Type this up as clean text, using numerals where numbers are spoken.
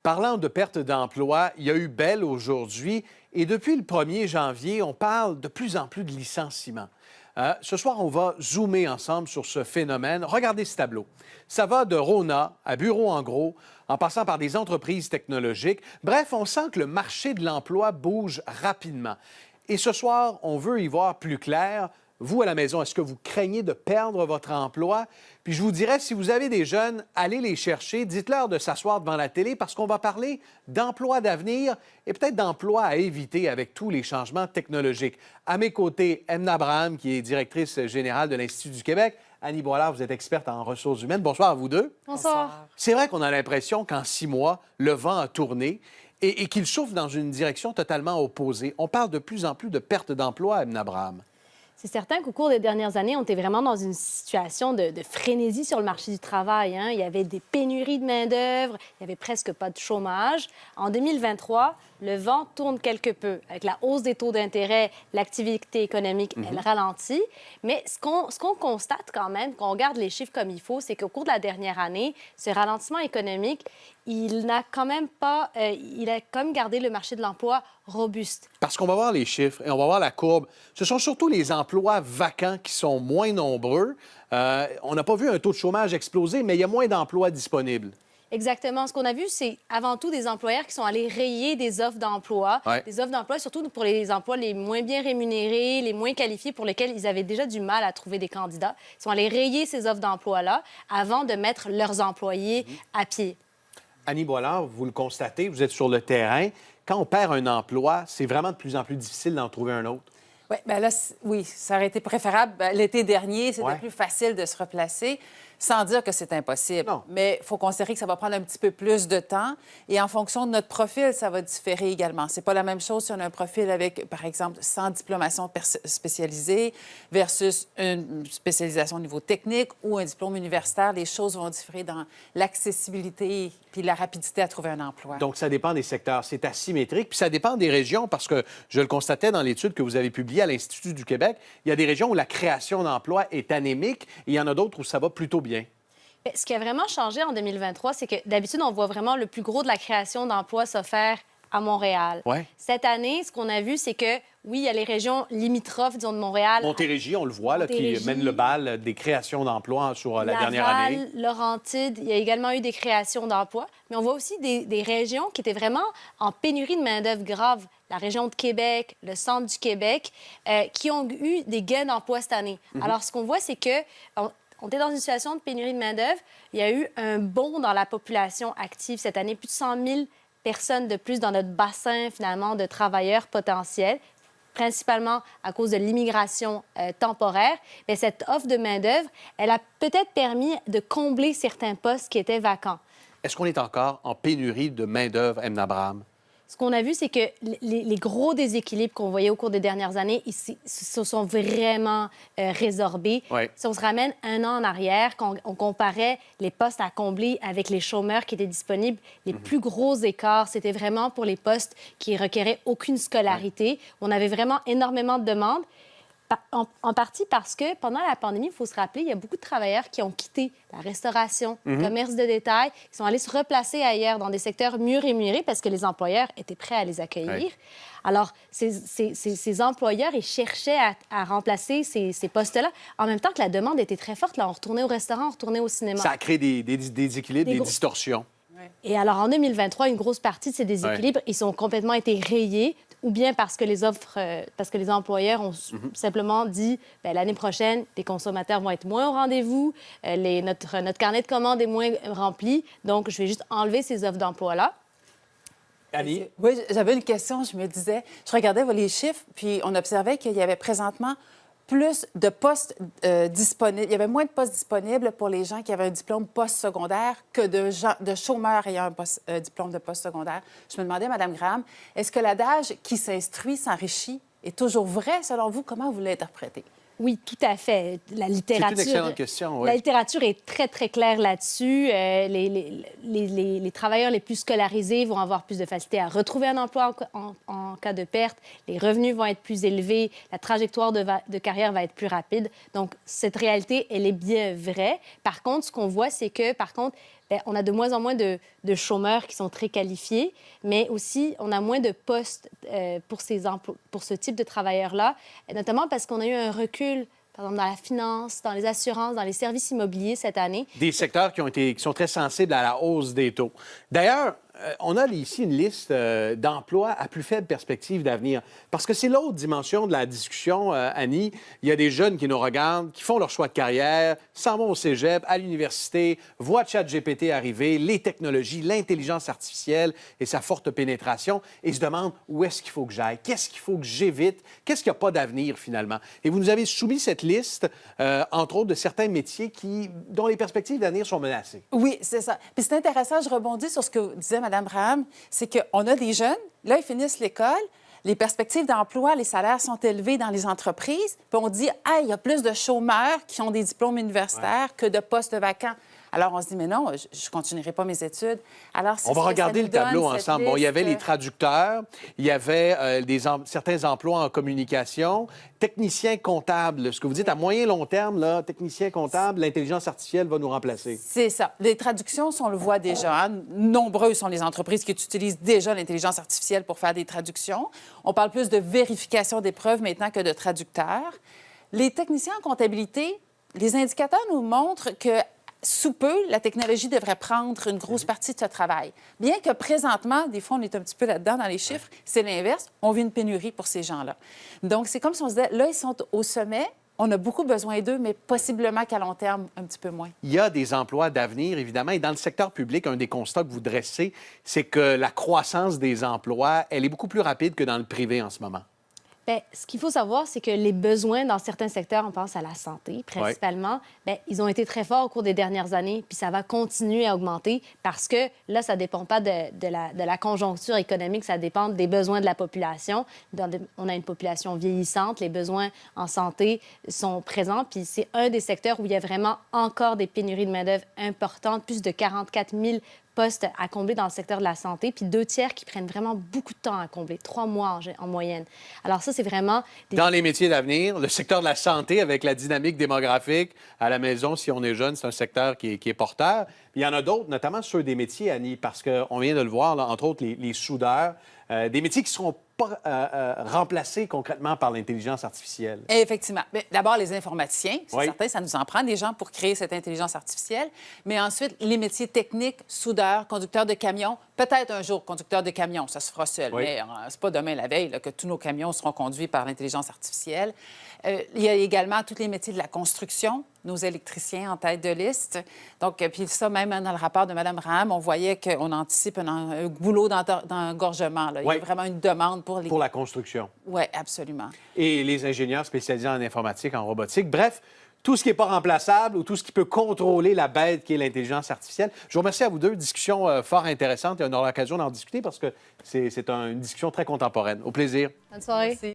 Parlant de perte d'emploi, il y a eu Bell aujourd'hui et depuis le 1er janvier, on parle de plus en plus de licenciements. Ce soir, on va zoomer ensemble sur ce phénomène. Regardez ce tableau. Ça va de Rona à Bureau en gros, en passant par des entreprises technologiques. Bref, on sent que le marché de l'emploi bouge rapidement. Et ce soir, on veut y voir plus clair. Vous, à la maison, est-ce que vous craignez de perdre votre emploi? Puis je vous dirais, si vous avez des jeunes, allez les chercher. Dites-leur de s'asseoir devant la télé parce qu'on va parler d'emplois d'avenir et peut-être d'emplois à éviter avec tous les changements technologiques. À mes côtés, Emna Abraham, qui est directrice générale de l'Institut du Québec. Annie Boilard, vous êtes experte en ressources humaines. Bonsoir à vous deux. Bonsoir. C'est vrai qu'on a l'impression qu'en 6 mois, le vent a tourné et qu'il souffle dans une direction totalement opposée. On parle de plus en plus de perte d'emploi, Emna Abraham. C'est certain qu'au cours des dernières années, on était vraiment dans une situation de frénésie sur le marché du travail. Il y avait des pénuries de main-d'œuvre, il n'y avait presque pas de chômage. En 2023, le vent tourne quelque peu. Avec la hausse des taux d'intérêt, l'activité économique, elle ralentit. Mais ce qu'on constate quand même, quand on regarde les chiffres comme il faut, c'est qu'au cours de la dernière année, ce ralentissement économique, il n'a quand même pas... il a quand même gardé le marché de l'emploi robuste. Parce qu'on va voir les chiffres et on va voir la courbe. Ce sont surtout les emplois vacants qui sont moins nombreux. On n'a pas vu un taux de chômage exploser, mais il y a moins d'emplois disponibles. Exactement. Ce qu'on a vu, c'est avant tout des employeurs qui sont allés rayer des offres d'emploi. Ouais. Des offres d'emploi, surtout pour les emplois les moins bien rémunérés, les moins qualifiés, pour lesquels ils avaient déjà du mal à trouver des candidats. Ils sont allés rayer ces offres d'emploi-là avant de mettre leurs employés à pied. Annie Boilard, vous le constatez, vous êtes sur le terrain. Quand on perd un emploi, c'est vraiment de plus en plus difficile d'en trouver un autre. Oui, bien là, oui, ça aurait été préférable. L'été dernier, c'était Ouais. plus facile de se replacer, sans dire que c'est impossible. Non. Mais il faut considérer que ça va prendre un petit peu plus de temps. Et en fonction de notre profil, ça va différer également. C'est pas la même chose si on a un profil avec, par exemple, 100 diplomation spécialisée versus une spécialisation au niveau technique ou un diplôme universitaire. Les choses vont différer dans l'accessibilité puis la rapidité à trouver un emploi. Donc, ça dépend des secteurs. C'est asymétrique. Puis ça dépend des régions parce que je le constatais dans l'étude que vous avez publiée à l'Institut du Québec. Il y a des régions où la création d'emplois est anémique et il y en a d'autres où ça va plutôt bien. Ce qui a vraiment changé en 2023, c'est que d'habitude, on voit vraiment le plus gros de la création d'emplois se faire à Montréal. Ouais. Cette année, ce qu'on a vu, c'est que, oui, il y a les régions limitrophes, disons, de Montréal. Montérégie, on le voit, là, qui Montérégie, mène le bal des créations d'emplois sur la dernière année. Laval, Laurentides, il y a également eu des créations d'emplois. Mais on voit aussi des régions qui étaient vraiment en pénurie de main-d'œuvre grave. La région de Québec, le centre du Québec, qui ont eu des gains d'emploi cette année. Alors, ce qu'on voit, c'est que on est dans une situation de pénurie de main-d'œuvre. Il y a eu un bond dans la population active cette année, plus de 100 000 personnes de plus dans notre bassin, finalement, de travailleurs potentiels, principalement à cause de l'immigration temporaire. Mais cette offre de main-d'œuvre, elle a peut-être permis de combler certains postes qui étaient vacants. Est-ce qu'on est encore en pénurie de main-d'œuvre, Emna Abraham? Ce qu'on a vu, c'est que les gros déséquilibres qu'on voyait au cours des dernières années, ils se sont vraiment résorbés. Ouais. Si on se ramène un an en arrière, quand on comparait les postes à combler avec les chômeurs qui étaient disponibles, les plus gros écarts, c'était vraiment pour les postes qui requéraient aucune scolarité. On avait vraiment énormément de demandes. En partie parce que pendant la pandémie, il faut se rappeler, il y a beaucoup de travailleurs qui ont quitté la restauration, le commerce de détail, qui sont allés se replacer ailleurs dans des secteurs mieux rémunérés parce que les employeurs étaient prêts à les accueillir. Ouais. Alors, ces employeurs, ils cherchaient à remplacer ces postes-là, en même temps que la demande était très forte. Là, on retournait au restaurant, on retournait au cinéma. Ça a créé des déséquilibres, des gros- distorsions. Et alors, en 2023, une grosse partie de ces déséquilibres, ils ont complètement été rayés, ou bien parce que les employeurs ont simplement dit, bien, l'année prochaine, les consommateurs vont être moins au rendez-vous, notre carnet de commandes est moins rempli, donc je vais juste enlever ces offres d'emploi-là. Annie? Oui, j'avais une question. Je me disais, je regardais les chiffres, puis on observait qu'il y avait présentement plus de postes disponibles. Il y avait moins de postes disponibles pour les gens qui avaient un diplôme postsecondaire que de chômeurs ayant un diplôme de postsecondaire. Je me demandais, Mme Graham, est-ce que l'adage « qui s'instruit s'enrichit » est toujours vrai, selon vous? Comment vous l'interprétez? Oui, tout à fait. La littérature, C'est une excellente question, oui. La littérature est très, très claire là-dessus. Les travailleurs les plus scolarisés vont avoir plus de facilité à retrouver un emploi en cas de perte. Les revenus vont être plus élevés. La trajectoire de carrière va être plus rapide. Donc, cette réalité, elle est bien vraie. Par contre, ce qu'on voit, c'est que, bien, on a de moins en moins de chômeurs qui sont très qualifiés, mais aussi on a moins de postes pour ce type de travailleurs-là, notamment parce qu'on a eu un recul, par exemple, dans la finance, dans les assurances, dans les services immobiliers cette année. Des secteurs qui sont très sensibles à la hausse des taux. D'ailleurs, on a ici une liste d'emplois à plus faible perspective d'avenir. Parce que c'est l'autre dimension de la discussion, Annie. Il y a des jeunes qui nous regardent, qui font leur choix de carrière, s'en vont au cégep, à l'université, voient ChatGPT arriver, les technologies, l'intelligence artificielle et sa forte pénétration, et se demandent où est-ce qu'il faut que j'aille, qu'est-ce qu'il faut que j'évite, qu'est-ce qu'il n'y a pas d'avenir finalement. Et vous nous avez soumis cette liste, entre autres, de certains métiers dont les perspectives d'avenir sont menacées. Oui, c'est ça. Puis c'est intéressant, je rebondis sur ce que disait Mme Braham, c'est qu'on a des jeunes, là, ils finissent l'école, les perspectives d'emploi, les salaires sont élevés dans les entreprises, puis on dit, ah, il y a plus de chômeurs qui ont des diplômes universitaires que de postes vacants. Alors, on se dit, mais non, je ne continuerai pas mes études. Alors, on va regarder le tableau ensemble. Bon, il y avait les traducteurs, il y avait certains emplois en communication, technicien comptable. Ce que vous dites à moyen long terme, là, technicien comptable, l'intelligence artificielle va nous remplacer. C'est ça. Les traductions, on le voit déjà. Hein? Nombreuses sont les entreprises qui utilisent déjà l'intelligence artificielle pour faire des traductions. On parle plus de vérification des preuves maintenant que de traducteurs. Les techniciens en comptabilité, les indicateurs nous montrent que sous peu, la technologie devrait prendre une grosse partie de ce travail. Bien que présentement, des fois, on est un petit peu là-dedans dans les chiffres, c'est l'inverse. On vit une pénurie pour ces gens-là. Donc, c'est comme si on se disait, là, ils sont au sommet, on a beaucoup besoin d'eux, mais possiblement qu'à long terme, un petit peu moins. Il y a des emplois d'avenir, évidemment, et dans le secteur public, un des constats que vous dressez, c'est que la croissance des emplois, elle est beaucoup plus rapide que dans le privé en ce moment. Bien, ce qu'il faut savoir, c'est que les besoins dans certains secteurs, on pense à la santé principalement, bien, ils ont été très forts au cours des dernières années, puis ça va continuer à augmenter parce que là, ça ne dépend pas de la conjoncture économique, ça dépend des besoins de la population. On a une population vieillissante, les besoins en santé sont présents, puis c'est un des secteurs où il y a vraiment encore des pénuries de main-d'œuvre importantes, plus de 44 000 postes à combler dans le secteur de la santé, puis 2/3 qui prennent vraiment beaucoup de temps à combler, 3 mois en moyenne. Alors ça, c'est vraiment... Dans les métiers d'avenir, le secteur de la santé, avec la dynamique démographique à la maison, si on est jeune, c'est un secteur qui est porteur. Puis il y en a d'autres, notamment ceux des métiers, Annie, parce qu'on vient de le voir, là, entre autres, les soudeurs, des métiers qui ne seront pas remplacés concrètement par l'intelligence artificielle. Effectivement. D'abord, les informaticiens, c'est Oui. certain, ça nous en prend des gens pour créer cette intelligence artificielle. Mais ensuite, les métiers techniques, soudeurs, conducteurs de camions, peut-être un jour conducteur de camions, ça se fera seul. Oui. Mais c'est pas demain la veille là, que tous nos camions seront conduits par l'intelligence artificielle. Il y a également tous les métiers de la construction, nos électriciens en tête de liste. Donc, puis ça, même dans le rapport de Mme Raham, on voyait qu'on anticipe un goulot d'engorgement. Il y Oui. a vraiment une demande pour les... Pour la construction. Oui, absolument. Et les ingénieurs spécialisés en informatique, en robotique. Bref, tout ce qui n'est pas remplaçable ou tout ce qui peut contrôler la bête qui est l'intelligence artificielle. Je vous remercie à vous deux. Discussion fort intéressante et on aura l'occasion d'en discuter parce que c'est une discussion très contemporaine. Au plaisir. Bonne soirée. Merci.